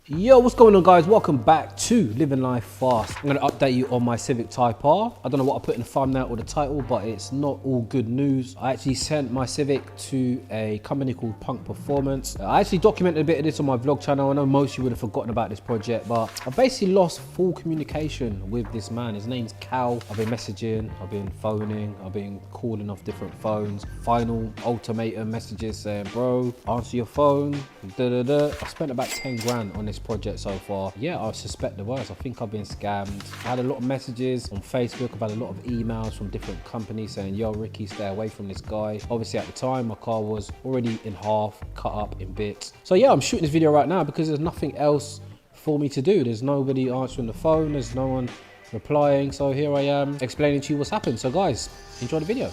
Yo, what's going on guys? Welcome back to Living Life Fast. I'm going to update you on my Civic Type R. I don't know what I put in the thumbnail or the title, but it's not all good news. I actually sent my Civic to a company called Punk Performance. I actually documented a bit of this on my vlog channel. I know most of you would have forgotten about this project, but I basically lost full communication with this man. His name's Cal. I've been messaging, I've been phoning, I've been calling off different phones. Final ultimatum messages saying, bro, answer your phone, I spent about 10 grand on this project so far. Yeah, I suspect the worst. I think I've been scammed. I had a lot of messages on Facebook. I've had a lot of emails from different companies saying, yo, Ricky, stay away from this guy. Obviously at the time, my car was already in half, cut up in bits. So yeah, I'm shooting this video right now because there's nothing else for me to do. There's nobody answering the phone. There's no one replying. So here I am explaining to you what's happened. So guys, enjoy the video.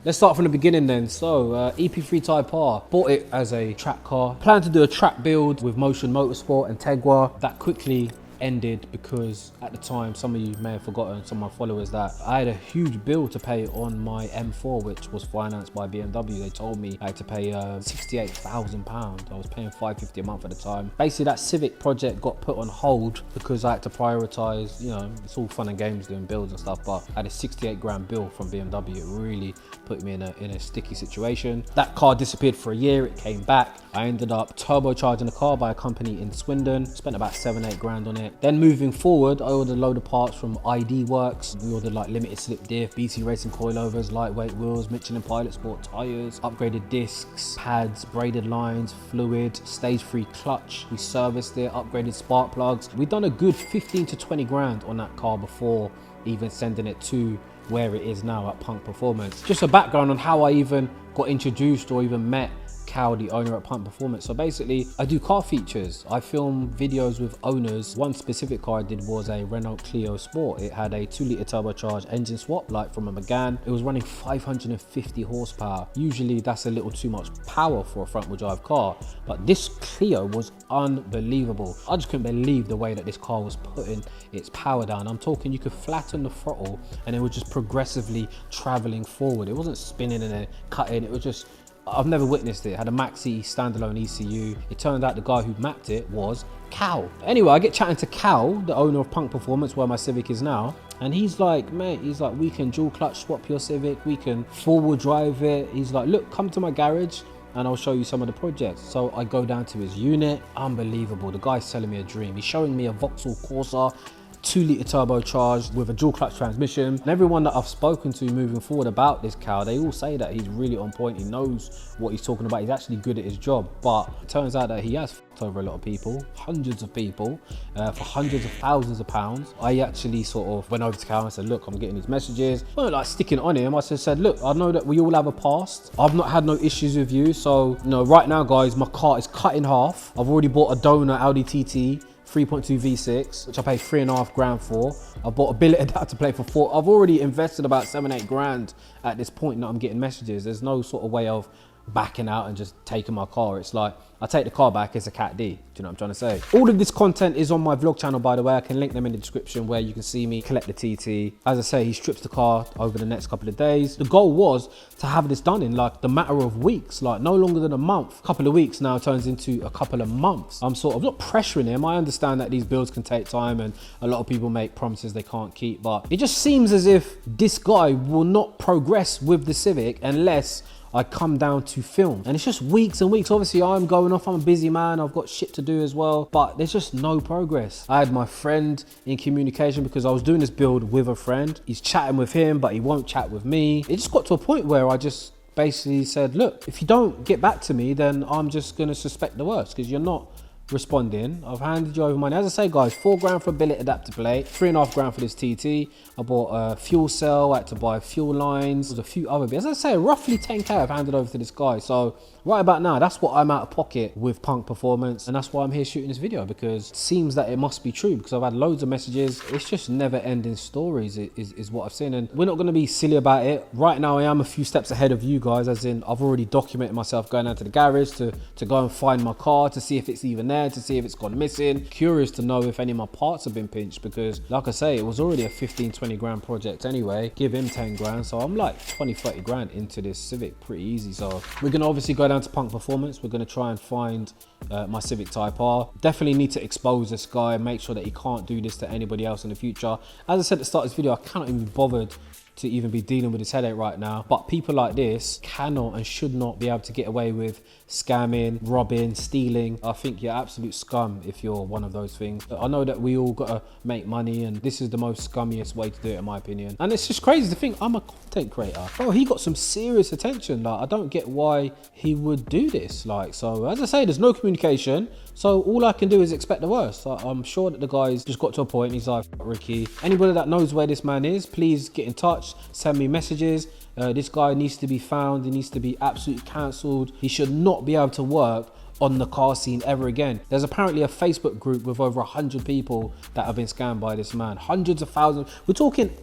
Let's start from the beginning then. So EP3 Type R, bought it as a track car. Planned to do a track build with Motion Motorsport and Tegua. That quickly ended because at the time, some of you may have forgotten, some of my followers, that I had a huge bill to pay on my M4, which was financed by BMW. They told me I had to pay £68,000. I was paying $550 a month at the time. Basically that Civic project got put on hold because I had to prioritize, you know, it's all fun and games doing builds and stuff, but I had a 68 grand bill from BMW. It really put me in a sticky situation. That car disappeared for a year, it came back. I ended up turbocharging the car by a company in Swindon, spent about 7-8 grand on it. Then moving forward, I ordered a load of parts from ID Works. We ordered like limited slip diff, BT Racing coilovers, lightweight wheels, Michelin Pilot Sport tires, upgraded discs, pads, braided lines, fluid, stage 3 clutch. We serviced it, upgraded spark plugs. We've done a good 15 to 20 grand on that car before even sending it to where it is now at Punk Performance. Just a background on how I even got introduced or even met Cal, the owner at Punk Performance. So basically, I do car features. I film videos with owners. One specific car I did was a Renault Clio Sport. It had a 2-litre turbocharged engine swap, like from a Megane. It was running 550 horsepower. Usually that's a little too much power for a front wheel drive car, but this Clio was unbelievable. I just couldn't believe the way that this car was putting its power down. I'm talking you could flatten the throttle and it was just progressively traveling forward. It wasn't spinning and then cutting. It was just, I've never witnessed it. It had a Maxi standalone ECU. It turned out the guy who mapped it was Cal. Anyway, I get chatting to Cal, the owner of Punk Performance, where my Civic is now. And he's like, mate, he's like, we can dual clutch swap your Civic. We can 4-wheel drive it. He's like, look, come to my garage and I'll show you some of the projects. So I go down to his unit. Unbelievable. The guy's selling me a dream. He's showing me a Vauxhall Corsa, 2-litre turbocharged with a dual clutch transmission. And everyone that I've spoken to moving forward about this Cal, they all say that he's really on point. He knows what he's talking about. He's actually good at his job. But it turns out that he has f***ed over a lot of people, hundreds of people, for hundreds of thousands of pounds. I actually sort of went over to Cal and said, look, I'm getting these messages. I wasn't like sticking on him. I just said, look, I know that we all have a past. I've not had no issues with you. So, you know, right now, guys, my car is cut in half. I've already bought a donor Audi TT 3.2 V6, which I paid 3.5 grand for. I bought a billet adapter plate for 4. I've already invested about 7-8 grand at this point that I'm getting messages. There's no sort of way of backing out and just taking my car. It's like, I take the car back, it's a Cat D. Do you know what I'm trying to say? All of this content is on my vlog channel, by the way. I can link them in the description where you can see me collect the TT. As I say, he strips the car over the next couple of days. The goal was to have this done in like the matter of weeks, like no longer than a month. A couple of weeks now turns into a couple of months. I'm sort of not pressuring him. I understand that these builds can take time and a lot of people make promises they can't keep, but it just seems as if this guy will not progress with the Civic unless I come down to film. And it's just weeks and weeks. Obviously I'm going off, I'm a busy man, I've got shit to do as well, but there's just no progress. I had my friend in communication because I was doing this build with a friend. He's chatting with him, but he won't chat with me. It just got to a point where I just basically said, look, if you don't get back to me, then I'm just gonna suspect the worst because you're not responding. I've handed you over money. As I say, guys, 4 grand for a billet adapter plate, 3.5 grand for this TT. I bought a fuel cell, I had to buy fuel lines, there's a few other bits. As I say, roughly 10k I've handed over to this guy. So right about now, that's what I'm out of pocket with Punk Performance, and that's why I'm here shooting this video, because it seems that it must be true, because I've had loads of messages. It's just never ending stories is what I've seen, and we're not going to be silly about it. Right now I am a few steps ahead of you guys, as in I've already documented myself going down to the garage to go and find my car, to see if it's even there, to see if it's gone missing. Curious to know if any of my parts have been pinched, because like I say, it was already a 15-20 grand project anyway. Give him 10 grand, so I'm like 20-30 grand into this Civic pretty easy. So we're gonna obviously go down to Punk Performance. We're gonna try and find my Civic Type R. Definitely need to expose this guy and make sure that he can't do this to anybody else in the future. As I said at the start of this video, I cannot even be bothered to even be dealing with this headache right now, but people like this cannot and should not be able to get away with scamming, robbing, stealing. I think you're absolute scum if you're one of those things. I know that we all gotta make money, and this is the most scummiest way to do it in my opinion. And it's just crazy to think I'm a content creator. Bro, he got some serious attention. Like, I don't get why he would do this. Like, so as I say, there's no communication, so all I can do is expect the worst. I'm sure that the guy's just got to a point, he's like, Ricky, anybody that knows where this man is, please get in touch, send me messages. This guy needs to be found. He needs to be absolutely cancelled. He should not be able to work on the car scene ever again. There's apparently a Facebook group with over 100 people that have been scammed by this man. Hundreds of thousands. We're talking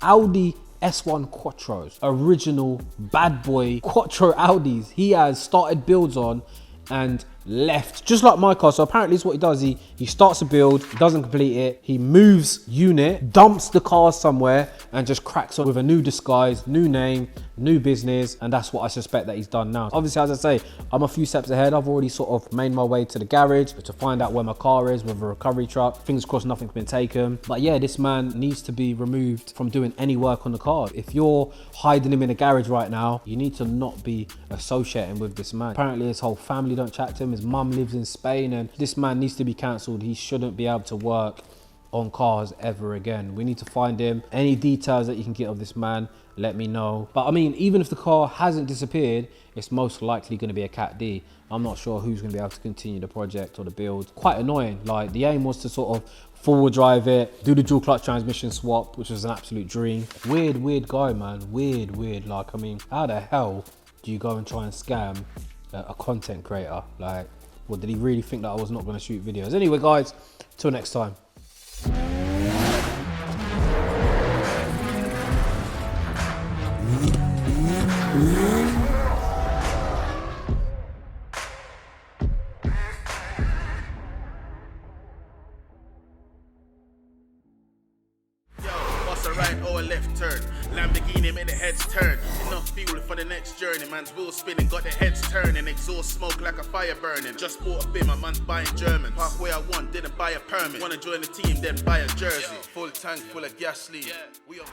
Audi S1 Quattros, original bad boy Quattro Audis. He has started builds on and left, just like my car. So apparently it's what he does. He starts a build, doesn't complete it, he moves unit, dumps the car somewhere, and just cracks on with a new disguise, new name, new business. And that's what I suspect that he's done now. Obviously, as I say, I'm a few steps ahead. I've already sort of made my way to the garage to find out where my car is with a recovery truck. Fingers crossed nothing's been taken. But yeah, this man needs to be removed from doing any work on the car. If you're hiding him in a garage right now, you need to not be associating with this man. Apparently his whole family don't chat to him. His mum lives in Spain, and this man needs to be cancelled. He shouldn't be able to work on cars ever again. We need to find him. Any details that you can get of this man, let me know. But I mean, even if the car hasn't disappeared, it's most likely going to be a Cat D. I'm not sure who's going to be able to continue the project or the build. Quite annoying. Like, the aim was to sort of forward drive it, do the dual clutch transmission swap, which was an absolute dream. Weird guy, man. Weird. Like, I mean, how the hell do you go and try and scam a content creator? Like, what, did he really think that I was not going to shoot videos? Anyway, guys, till next time. A right or a left turn, Lamborghini make the heads turn. Enough fuel for the next journey. Man's wheels spinning, got the heads turning. Exhaust smoke like a fire burning. Just bought a bin, my man's buying German. Parkway I want, didn't buy a permit. Wanna join the team, then buy a jersey. Full tank full of gas lead. We are